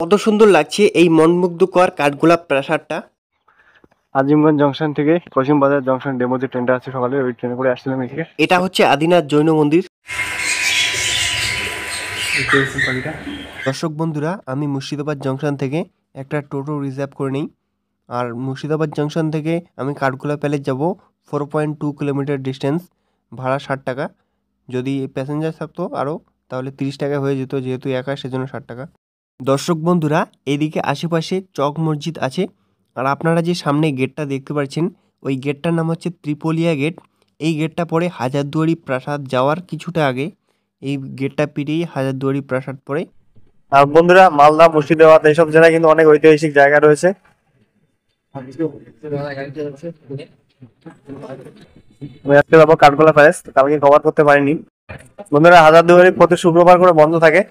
কত সুন্দর লাগছে এই মনমুগ্ধকর কাঠগোলাপ প্রাসাদটা। আজিমগঞ্জ জংশন থেকে কসিমবাজার জংশন ডেমো যে ট্রেনটা আছে সকালে, ওই ট্রেনে করে আসছিলাম এদিকে। এটা হচ্ছে আদিনাথ জৈন মন্দির। দর্শক বন্ধুরা, আমি মুর্শিদাবাদ জংশন থেকে একটা টোটো রিজার্ভ করে নিই। আর মুর্শিদাবাদ জংশন থেকে আমি কাঠগোলাপ প্যালেস যাব 4.2 কিলোমিটার ডিস্টেন্স, ভাড়া 60 টাকা। যদি প্যাসেঞ্জার থাকতো আরও তাহলে 30 টাকা হয়ে যেত, যেহেতু একা সেজন্য 60 টাকা। দর্শক বন্ধুরা, এদিকে আশেপাশে চক মসজিদ আছে। আর আপনারা যে সামনে গেটটা দেখতে পাচ্ছেন, ওই গেটটার নাম হচ্ছে ত্রিপলিয়া গেট। এই গেটটা পড়ে হাজারদুয়ারি প্রাসাদ যাওয়ার কিছুটা আগে। এই গেটটা পেরিয়েই হাজারদুয়ারি প্রাসাদ পড়ে। আর বন্ধুরা, মালদা, মুর্শিদাবাদ এইসব জেলায় কিন্তু অনেক ঐতিহাসিক জায়গা রয়েছে। আমি আজকে যাবো কাঠগোলা প্যালেস, কালকে কভার করতে পারিনি। বন্ধুরা, হাজারদুয়ারি প্রতি শুক্রবার করে বন্ধ থাকে।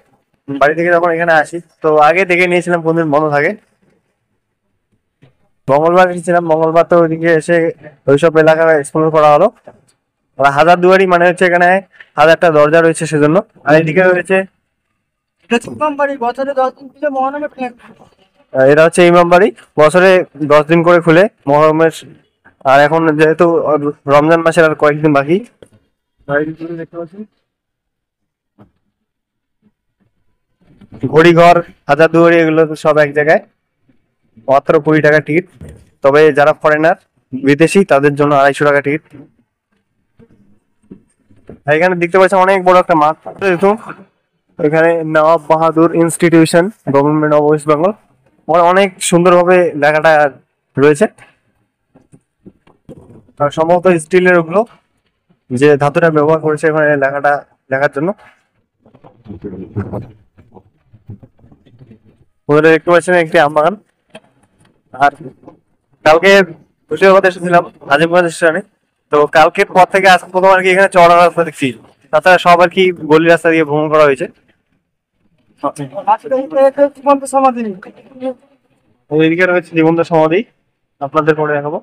বাড়ি থেকে যখন এখানে আসি তো আগে দেখে নিয়েছিলাম কোন দিন বন্ধ থাকে। মঙ্গলবার এসেছিলাম, মঙ্গলবার তো ওইদিকে এসে ওইসব এলাকা এক্সপ্লোর করা হলো। আর হাজারদুয়ারি মানে হচ্ছে এখানে 1000টা দরজা রয়েছে সেজন্য। আর এদিকে রয়েছে এটা হচ্ছে ইমাম বাড়ি, বছরে 10 দিন করে খুলে মহরমের। আর এখন যেহেতু রমজান মাসের আর কয়েকদিন বাকি। দেখতে পাচ্ছি ঘড়িঘর, হাজারদুয়ারি এগুলো সব এক জায়গায়, মাত্র 20 টাকা টিকিট। তবে যারা ফরেনার, বিদেশি, তাদের জন্য 250 টাকা টিকিট। এখানে দেখতে পাচ্ছেন অনেক বড় একটা মাঠ। দেখুন এখানে Nawab Bahadur institution, government of West Bengal, অনেক সুন্দরভাবে লেখাটা রয়েছে। আর সম্ভবত স্টিলের ওগুলো যে ধাতুটা ব্যবহার করেছে এখানে লেখাটা লেখার জন্য। ওদের দেখতে পাচ্ছেন একটি আম বাগান। আর কালকে মুর্শিদাবাদ এসেছিলাম আজিমগঞ্জ স্টেশনে। তো কালকের পর থেকে আজকে প্রথম আর কি এখানে চওড়া রাস্তা দেখছি। তাছাড়া সব আর কি গলি রাস্তা দিয়ে ভ্রমণ করা হয়েছে। ওইদিকে রয়েছে জীবন্ত সমাধি, আপনাদের পরে দেখাবো।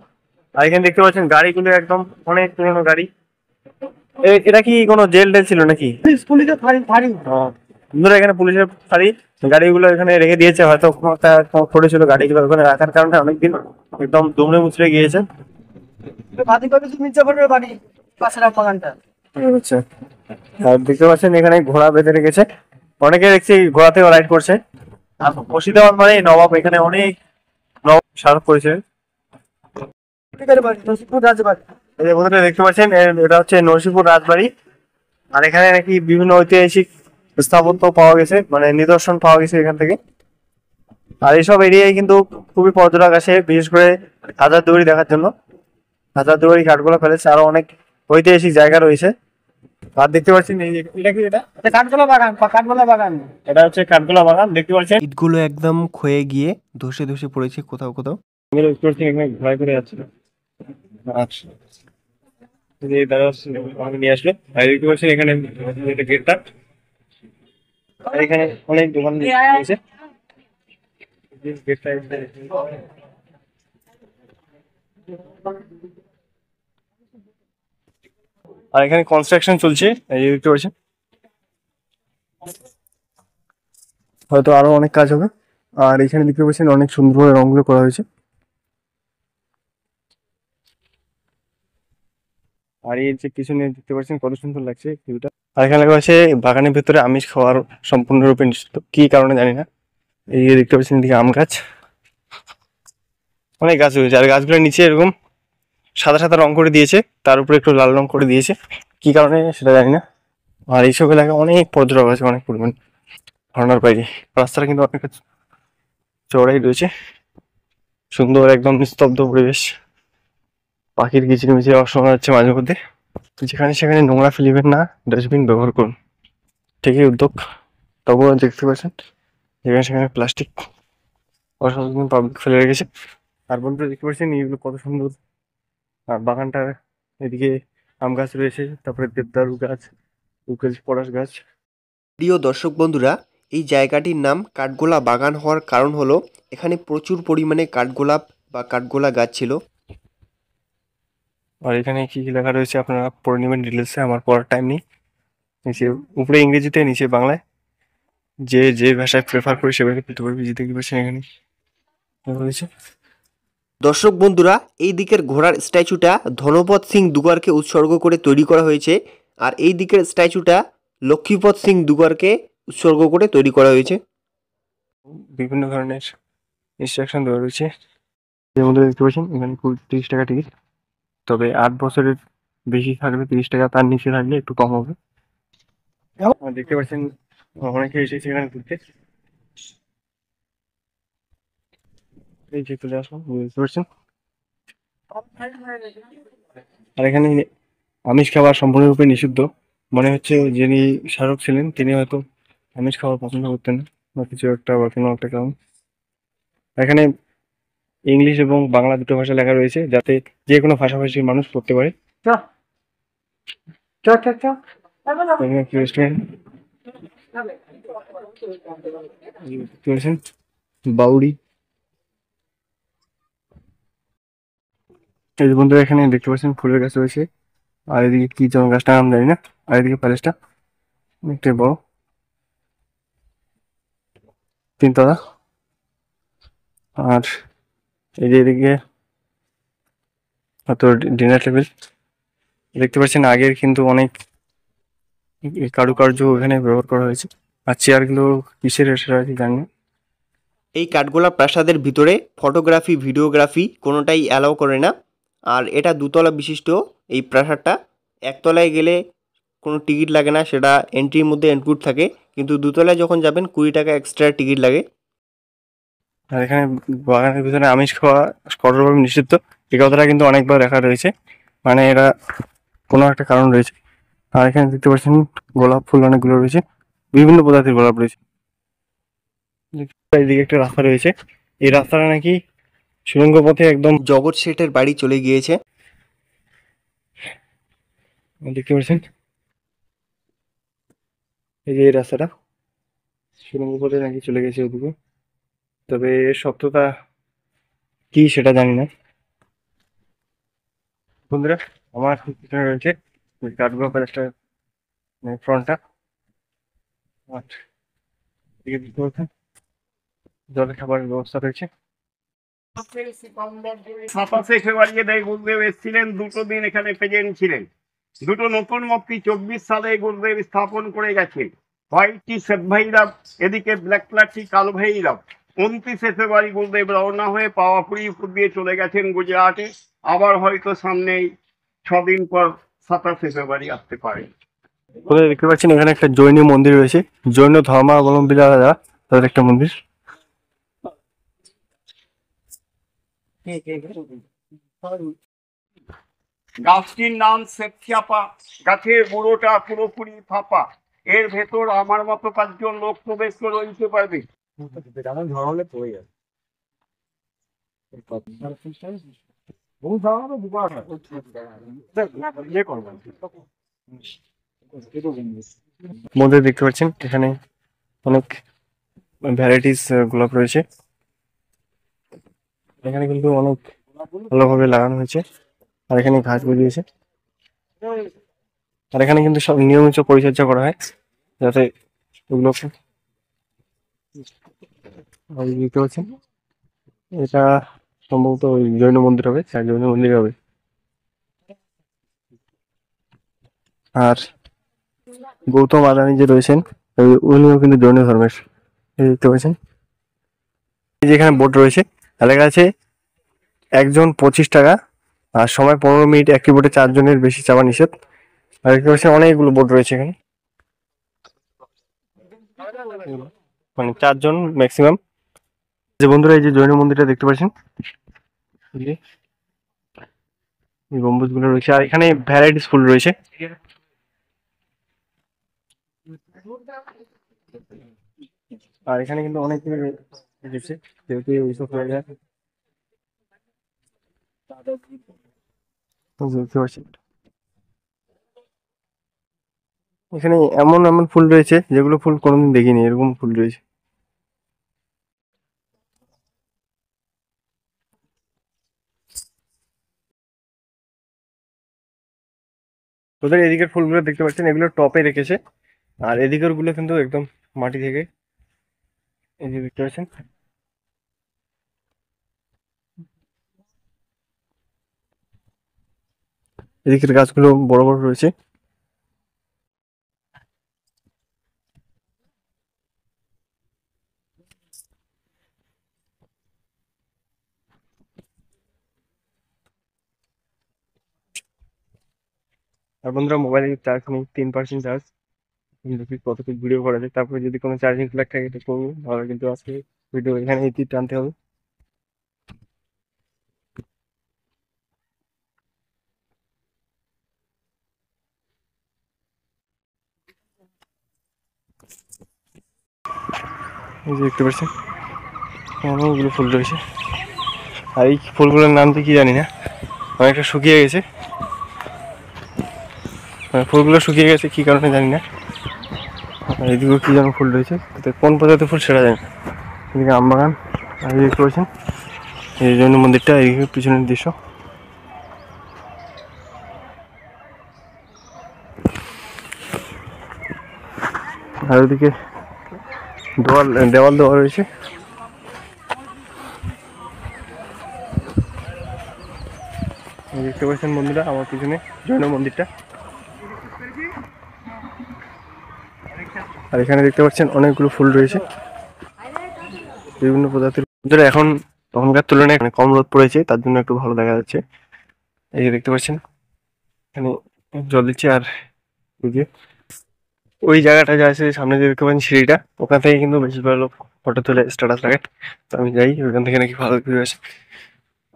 আর এখানে দেখতে পাচ্ছেন গাড়িগুলো একদম অনেক পুরোনো গাড়ি। এটা কি কোনো জেল টেল ছিল নাকি? বন্ধুরা, এখানে পুলিশের ফাঁড়ি। গাড়িগুলো এখানে রেখে দিয়েছে, হয়তো কোনো একটা করেছিল গাড়িগুলো ওখানে রাখার কারণে অনেকদিন একদম দুমড়ে মুচড়ে গিয়েছে। আচ্ছা, আর দেখতে পাচ্ছেন এখানে ঘোড়া বেঁধে রেখেছে। অনেকে দেখছি ঘোড়াতেও রাইড করছে। আর মুর্শিদাবাদ মানে নবাব, এখানে অনেক নবাব শাসন করেছে। এই যে বন্ধুরা দেখতে পাচ্ছেন, এটা হচ্ছে নরসিংপুর রাজবাড়ি। আর এখানে নাকি বিভিন্ন ঐতিহাসিক স্থাপত্য পাওয়া গেছে, মানে নিদর্শন পাওয়া গেছে এখান থেকে। আর এইসব এরিয়ায় কিন্তু খুবই পর্যটক আসে, বিশেষ করে হাজারদুয়ারি দেখার জন্য। হাজারদুয়ারি, কাঠগোলা প্যালেস, আরো অনেক ঐতিহাসিক জায়গা রয়েছে। আর দেখতে পাচ্ছেন এটা কি, এটা কাঠগোলা বাগান। কাঠগোলা বাগান, এটা হচ্ছে কাঠগোলা বাগান। দেখতে পাচ্ছেন ইটগুলো একদম ক্ষয়ে গিয়ে ধসে ধসে পড়েছে কোথাও কোথাও। এখানে ঘোরায় করে যাচ্ছে। আচ্ছা, নিয়ে আসলো। আর দেখতে পাচ্ছেন এখানে গেটটা, এখানে অনেক দোকান রয়েছে। আর এখানে কনস্ট্রাকশন চলছে, এই দেখতে পাচ্ছেন। হয়তো আরো অনেক কাজ হবে। আর এখানে দেখতে পাচ্ছেন অনেক সুন্দরভাবে রংগুলো করা হয়েছে। আর এই যে পিছনে দেখতে পাচ্ছেন কত সুন্দর লাগছে ভিউটা। আর এখানে লেখা আছে বাগানের ভেতরে আমিষ খাওয়ার সম্পূর্ণরূপে নিষিদ্ধ, কি কারণে জানি না। এই যে দেখতে পাচ্ছেন এদিকে আম গাছ, অনেক গাছ রয়েছে। আর গাছগুলোর নিচে এরকম সাদা সাদা রং করে দিয়েছে, তার উপরে একটু লাল রং করে দিয়েছে, কি কারণে সেটা জানি না। আর এইসব এলাকায় অনেক পর্যটক আছে, অনেক পরিমাণ, ধারণার বাইরে। রাস্তাটা কিন্তু অনেক চওড়াই রয়েছে, সুন্দর একদম নিস্তব্ধ পরিবেশ। পাখির কিচিরমিচির আওয়াজ শোনা যাচ্ছে মাঝে মধ্যে। যেখানে সেখানে নোংরা ফেলিবেন না, ডাস্টবিন ব্যবহার করুন, ঠিকই উদ্যোগ। তবুও দেখতে পাচ্ছেন যেখানে সেখানে প্লাস্টিক অসচেতন পাবলিক ফেলে রেখেছে। আর বন্ধুরা দেখতে পাচ্ছেন এইগুলো কত সুন্দর। আর বাগানটার এদিকে আম গাছ রয়েছে, তারপরে দেবদারু গাছ, পলাশ গাছ। প্রিয় দর্শক বন্ধুরা, এই জায়গাটির নাম কাঠগোলা বাগান হওয়ার কারণ হলো এখানে প্রচুর পরিমাণে কাঠগোলাপ বা কাঠগোলা গাছ ছিল। আর এখানে কি কি লেখা রয়েছে আপনারা পড়ে নেবেন ডিটেলসে, আমার পড়ার টাইম নেই। নিচে উপরে ইংরেজিতে, নিচে বাংলায় যে যে ভাষায় প্রেফার করে সে ভাষায় পড়তে পারবে। যে দেখতে পাচ্ছেন এখানে রয়েছে। দর্শক বন্ধুরা, এই দিকের ঘোড়ার স্ট্যাচুটা ধনপদ সিং দুগারকে উৎসর্গ করে তৈরি করা হয়েছে, আর এই দিকের স্ট্যাচুটা লক্ষ্মীপদ সিং দুগারকে উৎসর্গ করে তৈরি করা হয়েছে। বিভিন্ন ধরনের ইনস্ট্রাকশন দেওয়া রয়েছে। এর মধ্যে দেখতে পাচ্ছেন এখানে 30 টাকা টিকিট, তবে 8 বছরের বেশি থাকলে 30 টাকা, তার নিচে থাকলে একটু কম হবে। আর দেখতে পাচ্ছেন অনেকে এসেছে এখানে ঘুরতে। এই যে চলে আসলাম, বুঝতে পারছেন। আর এখানে আমিষ খাবার সম্পূর্ণরূপে নিষিদ্ধ। মনে হচ্ছে যিনি শাহরুখ ছিলেন তিনি হয়তো আমিষ খাবার পছন্দ করতেন না, বা কিছু একটা বা কোনো একটা কারণ। এখানে ইংলিশ এবং বাংলা দুটো ভাষা লেখা রয়েছে, যাতে যে কোনো ভাষাভাষীর মানুষ পড়তে পারে। এখানে একটি রেস্টুরেন্ট দেখতে পাচ্ছেন, বাউরি। এই যে বন্ধুরা এখানে দেখতে পাচ্ছেন ফুলের গাছ রয়েছে, আর এদিকে কি যেন গাছটার নাম জানি না, আর এদিকে প্যালেসটা অনেকটাই বড়, 3 তলা। আর এই যে এদিকে হয়তো ডিনার টেবিল দেখতে পাচ্ছেন, আগের কিন্তু অনেক কারুকার্য এখানে ব্যবহার করা হয়েছে। আর চেয়ারগুলো কিসের সেটা আর কি জানি না। এই কাঠগোলা প্রাসাদের ভিতরে ফটোগ্রাফি, ভিডিওগ্রাফি কোনোটাই অ্যালাউ করে না। আর এটা 2 তলা বিশিষ্ট এই প্রাসাদটা। 1 তলায় গেলে কোনো টিকিট লাগে না, সেটা এন্ট্রির মধ্যে ইনক্লুড থাকে, কিন্তু 2 তলায় যখন যাবেন 20 টাকা এক্সট্রা টিকিট লাগে। আর এখানে বাগানের ভিতরে আমিষ খাওয়া কঠোরভাবে নিষিদ্ধ, এই কথাটা কিন্তু অনেকবার দেখা রয়েছে, মানে এরা কোনো একটা কারণ রয়েছে। আর এখানে দেখতে পাচ্ছেন গোলাপ ফুল অনেকগুলো রয়েছে, বিভিন্ন প্রজাতির গোলাপ রয়েছে। এইদিকে একটা রাস্তা রয়েছে, এই রাস্তাটা নাকি সুড়ঙ্গ পথে একদম। জগৎ শেঠের বাড়ি চলে গিয়েছে। দেখতে পাচ্ছেন এই যে এই রাস্তাটা সুড়ঙ্গ পথে নাকি চলে গেছে ওদিকে, তবে এর সত্যতা কি সেটা জানি না। বন্ধুরা, আমার পিছনে রয়েছে ওই কাঠগোলা প্যালেসটার ফ্রন্টটা। আর এদিকে দেখতে পাচ্ছেন জলের খাবারের ব্যবস্থা রয়েছে। 27শে ফেব্রুয়ারি গুরুদেব এসেছিলেন, 2 দিন এখানে প্রেজেন্ট ছিলেন। দুটো নতুন মূর্তি 24 সালে গুরুদেব স্থাপন করে গেছেন। হোয়াইটটি শ্বেত ভৈরব, এদিকে ব্ল্যাক প্লাটটি কালো ভৈরব। 29শে ফেব্রুয়ারি গুরুদেব রওনা হয়ে পাওয়াপুরি উপর দিয়ে চলে গেছেন গুজরাটে। আবার হয়তো সামনেই 6 দিন পর 27শে ফেব্রুয়ারি আসতে পারে। কোথায় দেখতে পাচ্ছেন এখানে একটা জৈন মন্দির রয়েছে, জৈন ধর্মাবলম্বীরা যারা তাদের একটা মন্দির। গাছটির নাম সেপচাপা, গাছের বুড়োটা পুরোপুরি ফাঁপা। এর ভেতর আমার মতো 5 জন লোক প্রবেশ করে রইতে পারবে। মধ্যে দেখতে পাচ্ছেন এখানে অনেক ভ্যারাইটিস গোলাপ রয়েছে, এখানে কিন্তু অনেক ভালোভাবে লাগানো হয়েছে। আর এখানে ঘাস গজিয়েছে, আর এখানে কিন্তু সব নিয়মিত পরিচর্যা করা হয় যাতে ওগুলো। দেখতে পাচ্ছেন এটা সম্ভবত ওই জৈন মন্দির হবে, জৈন মন্দির হবে। আর গৌতম আদানি যে রয়েছেন উনিও কিন্তু জৈন ধর্মের, এই দেখতে পাচ্ছেন। এই যে এখানে বোট রয়েছে, লেখা আছে একজন 25 টাকা, আর সময় 15 মিনিট, একটি বোটে 4 জনের বেশি চাপা নিষেধ। আর দেখতে পাচ্ছেন অনেকগুলো বোট রয়েছে এখানে, মানে 4 জন ম্যাক্সিমাম। যে বন্ধুরা এই যে জৈন মন্দিরটা দেখতে পাচ্ছেন, এই যে এই গম্বুজগুলো রয়েছে, আর এখানে ভ্যারাইটিস ফুল রয়েছে। আর এখানে কিন্তু অনেক রয়েছে, যেহেতু এইসব জায়গায় দেখতে পাচ্ছেন এখানে এমন এমন ফুল রয়েছে যেগুলো ফুল কোনোদিন দেখিনি, এরকম ফুল রয়েছে। ওদের এদিকের ফুলগুলো দেখতে পাচ্ছেন, এগুলো টপে রেখেছে, আর এদিকের গুলো কিন্তু একদম মাটি থেকে এই যে দেখতে পাচ্ছেন এদিকের গাছগুলো বড় বড় রয়েছে। আর বন্ধুরা মোবাইলে চার্জ নেই, 3% চার্জ। দেখি কতটুকু ভিডিও করা যায়, তারপরে যদি কোনো চার্জিং প্লাগ থাকে এটা করবো, তাহলে কিন্তু আজকে ভিডিও এখানে টানতে হবে। এই যে দেখতে পাচ্ছেন অনেকগুলো ফুল রয়েছে, আর এই ফুলগুলোর নাম তো কি জানি না, অনেকটা শুকিয়ে গেছে। ফুলগুলো শুকিয়ে গেছে কি কারণে জানি না। আর এদিকেও কি যেন ফুল রয়েছে, কোন প্রজাতির ফুল সেটা জানি না। এদিকে আমবাগান, আর এই দেখতে পাচ্ছেন এই জন্য মন্দিরটা, এদিকে পিছনের দৃশ্য। আর ওদিকে দেওয়াল দেওয়া রয়েছে। দেখতে পাচ্ছেন বন্ধুরা আমার পিছনে জৈন মন্দিরটা। আর এখানে দেখতে পাচ্ছেন অনেকগুলো ফুল রয়েছে বিভিন্ন প্রজাতির। বন্ধুরা এখন তখনকার তুলনায় এখানে কম রোদ পড়েছে, তার জন্য একটু ভালো দেখা যাচ্ছে। এই যে দেখতে পাচ্ছেন এখানে জল দিচ্ছে। আর ওই জায়গাটা যা আছে সামনে যে দেখতে পাচ্ছেন সিঁড়িটা, ওখান থেকে কিন্তু বেশিরভাগ লোক ফটো তুলে স্ট্যাটাস লাগায়। তো আমি যাই, ওইখান থেকে নাকি ভালো ভিউ আসে।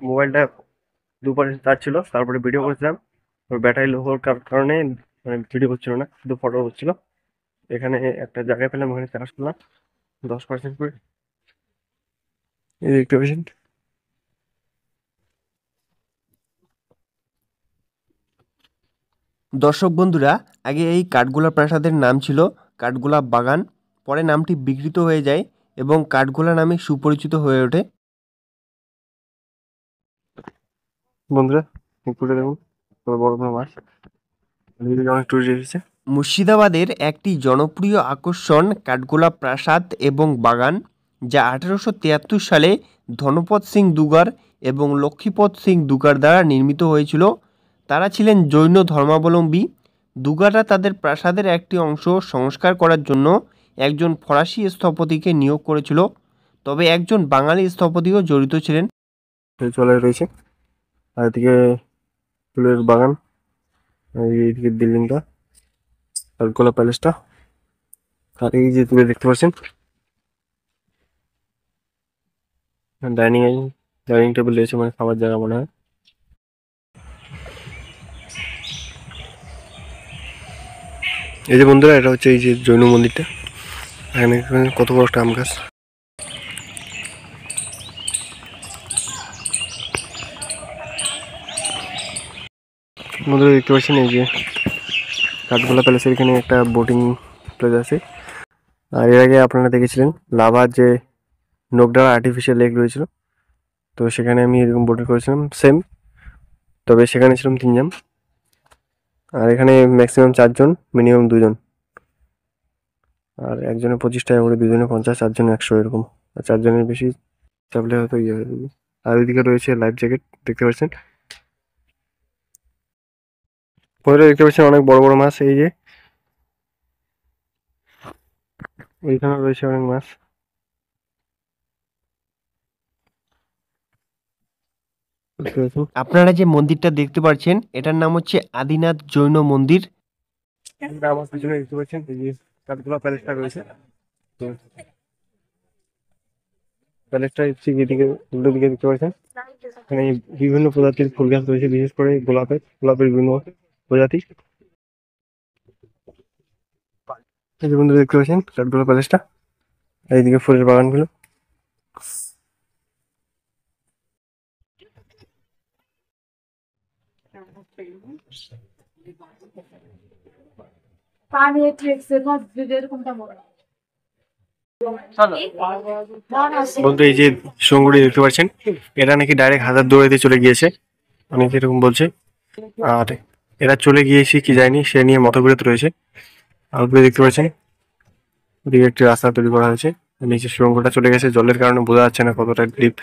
মোবাইলটা 2% চার্জ ছিল, তারপরে ভিডিও করছিলাম, ওর ব্যাটারি লো হওয়ার কারণে মানে ভিডিও করছিল না, শুধু ফটো হচ্ছিল। এখানে একটা জায়গায় পেলাম, ওখানে চার্জ করলাম 10% করে। এই দেখতে পাচ্ছেন দর্শক বন্ধুরা, আগে এই কাঠগোলা প্রাসাদের নাম ছিল কাঠগোলা বাগান, পরে নামটি বিকৃত হয়ে যায় এবং কাঠগোলা নামে সুপরিচিত হয়ে ওঠে। বন্ধুরা পুকুরে দেখুন কত বড় বড় মাছ, এদিকে অনেক টুরিস্ট এসেছে। মুর্শিদাবাদের একটি জনপ্রিয় আকর্ষণ কাঠগোলা প্রাসাদ এবং বাগান, যা 1873 সালে ধনপত সিং দুগার এবং লক্ষ্মীপত সিং দুগার দ্বারা নির্মিত হয়েছিল। তারা ছিলেন জৈন ধর্মাবলম্বী। দুগাররা তাদের প্রাসাদের একটি অংশ সংস্কার করার জন্য একজন ফরাসি স্থপতিকে নিয়োগ করেছিল, তবে একজন বাঙালি স্থপতিও জড়িত ছিলেন। চলে রয়েছে, আর এদিকে ফুলের বাগান, এইদিকে বিল্ডিংটা কাঠগোলা প্যালেসটা। আর এই যে তুলে দেখতে পাচ্ছেন ডাইনিং টেবিল রয়েছে, মানে খাবার জায়গা মনে হয়। এই যে বন্ধুরা এটা হচ্ছে এই যে জৈন মন্দিরটা, এখানে কত বড় একটা আম গাছ। বন্ধুরা দেখতে পাচ্ছেন এই যে কাঠগোলা প্যালেসের এখানে একটা বোটিং প্লেস আছে। আর এর আগে আপনারা দেখেছিলেন লাভার যে নোকডালা আর্টিফিশিয়াল লেক রয়েছিল, তো সেখানে আমি এরকম বোটিং করেছিলাম সেম, তবে সেখানে ছিলাম 3 জন, আর এখানে ম্যাক্সিমাম 4 জন, মিনিমাম 2 জন। আর একজনের 25 টাকা করে, 2 জনে 50, 4 জনে 100 এরকম। আর 4 জনের বেশি চাপলে হয়তো ইয়ে হয়ে যাবে। আর ওইদিকে রয়েছে লাইফ জ্যাকেট দেখতে পাচ্ছেন। পরে দেখতে পাচ্ছেন অনেক বড় বড় মাছ, এই যে ওইখানে রয়েছে অনেক মাছ। আপনারা যে মন্দিরটা দেখতে পাচ্ছেন এটার নাম হচ্ছে আদিনাথ জৈন মন্দির। আমার পিছনে দেখতে পাচ্ছেন এই যে কাঠগোলা প্যালেসটা রয়েছে, তো প্যালেসটা হচ্ছে এদিকে উল্টো দিকে দেখতে পাচ্ছেন। এখানে বিভিন্ন প্রজাতির ফুল গাছ রয়েছে, বিশেষ করে গোলাপের বিভিন্ন প্রজাতি। এই যে বন্ধুরা দেখতে পাচ্ছেন কাঠগোলা প্যালেসটা, আর এইদিকে ফুলের বাগানগুলো। বন্ধু এই যে সুড়ঙ্গটি দেখতে পাচ্ছেন, এটা নাকি ডাইরেক্ট হাজারদুয়ারিতে চলে গিয়েছে, অনেকে এরকম বলছে। আর এরা চলে গিয়েছে কি যায়নি সে নিয়ে মতবিরোধ রয়েছে। আর উপরে দেখতে পাচ্ছেন এদিকে একটি রাস্তা তৈরি করা হয়েছে, নিচে সুড়ঙ্গটা চলে গেছে, জলের কারণে বোঝা যাচ্ছে না কতটা ডিপ।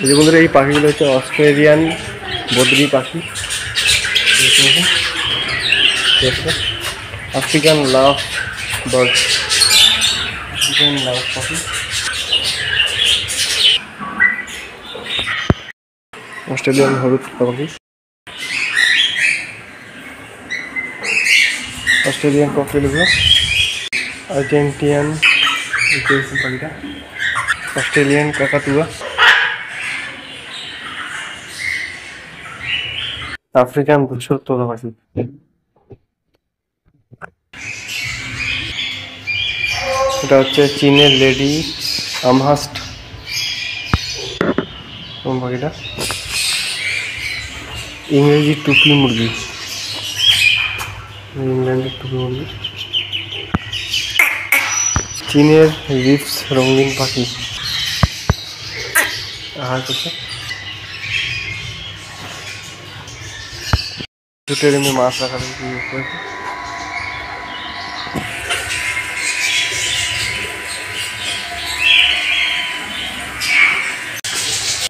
এই যে বন্ধুরা, এই পাখিগুলো হচ্ছে অস্ট্রেলিয়ান বদ্রি পাখি, আফ্রিকান লাভ বার্ড, আফ্রিকান লাভ পাখি, অস্ট্রেলিয়ান হলুদ পাখি, অস্ট্রেলিয়ান ককটেলগুলো, আর্জেন্টিয়ান পাখিটা, অস্ট্রেলিয়ান কাকাতুয়া, আফ্রিকান ধূসর তোতা পাখি। এটা হচ্ছে চীনের লেডি আমহাস্ট পাখিটা, ইংরেজি টুপি মুরগি, ইংল্যান্ডের টুপি মুরগি, চীনের রিপস রঙিন পাখি আহার করছে, টেরেমে মাছ রাখার করেছে।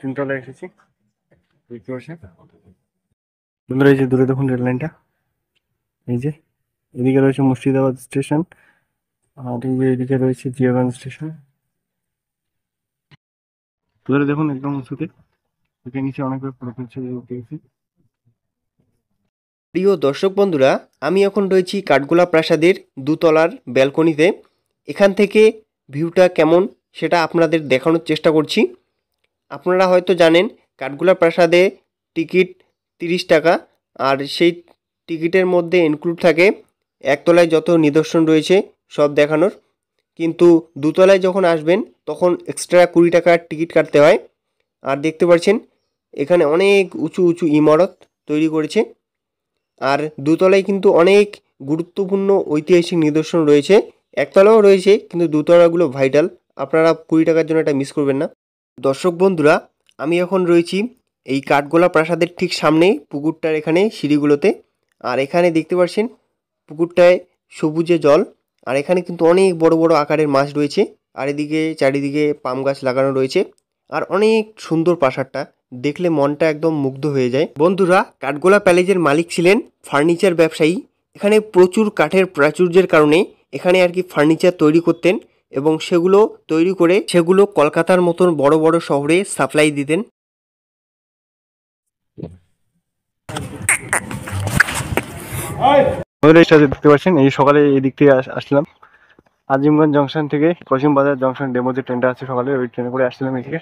তিনতলায় এসেছি, দেখতে পাচ্ছেন বন্ধুরা। এই যে দূরে দেখুন রেল লাইনটা, এই যে এদিকে রয়েছে মুর্শিদাবাদ স্টেশন, আর এই যে এদিকে রয়েছে জিয়াগঞ্জ স্টেশন। দূরে দেখুন একদম উঁচুতে, এখানে নিচে অনেক ফটো তুলছে দেখেছি। প্রিয় দর্শক বন্ধুরা, আমি এখন রয়েছি কাঠগোলা প্রাসাদের দোতলার ব্যালকনিতে। এখান থেকে ভিউটা কেমন সেটা আপনাদের দেখানোর চেষ্টা করছি। আপনারা হয়তো জানেন কাঠগোলা প্রাসাদে টিকিট 30 টাকা, আর সেই টিকিটের মধ্যে ইনক্লুড থাকে একতলায় যত নিদর্শন রয়েছে সব দেখানোর, কিন্তু দোতলায় যখন আসবেন তখন এক্সট্রা 20 টাকার টিকিট কাটতে হয়। আর দেখতে পাচ্ছেন এখানে অনেক উঁচু উঁচু ইমারত তৈরি করেছে, আর দোতলায় কিন্তু অনেক গুরুত্বপূর্ণ ঐতিহাসিক নিদর্শন রয়েছে। একতলাও রয়েছে, কিন্তু দোতলাগুলো ভাইটাল, আপনারা 20 টাকার জন্য এটা মিস করবেন না। দর্শক বন্ধুরা, আমি এখন রয়েছি এই কাঠগোলা প্রাসাদের ঠিক সামনেই পুকুরটার এখানে সিঁড়িগুলোতে, আর এখানে দেখতে পাচ্ছেন পুকুরটায় সবুজে জল, আর এখানে কিন্তু অনেক বড় বড় আকারের মাছ রয়েছে, আর এদিকে চারিদিকে পাম গাছ লাগানো রয়েছে, আর অনেক সুন্দর প্রাসাদটা দেখলে মনটা একদম মুগ্ধ হয়ে যায়। বন্ধুরা, কাঠগোলা প্যালেসের মালিক ছিলেন ফার্নিচার ব্যবসায়ী। এখানে প্রচুর কাঠের প্রাচুর্যের কারণে এখানে আর কি ফার্নিচার তৈরি করতেন, এবং সেগুলো তৈরি করে সেগুলো কলকাতার মতন বড় বড় শহরে সাপ্লাই দিতেন। দেখতে পাচ্ছেন এই সকালে এই দিক থেকে আসলাম আজিমগঞ্জ জংশন থেকে কসিম বাজার জংশন ডেমো যে ট্রেনটা আছে সকালে, ওই ট্রেনে করে আসছিলাম এদিকে।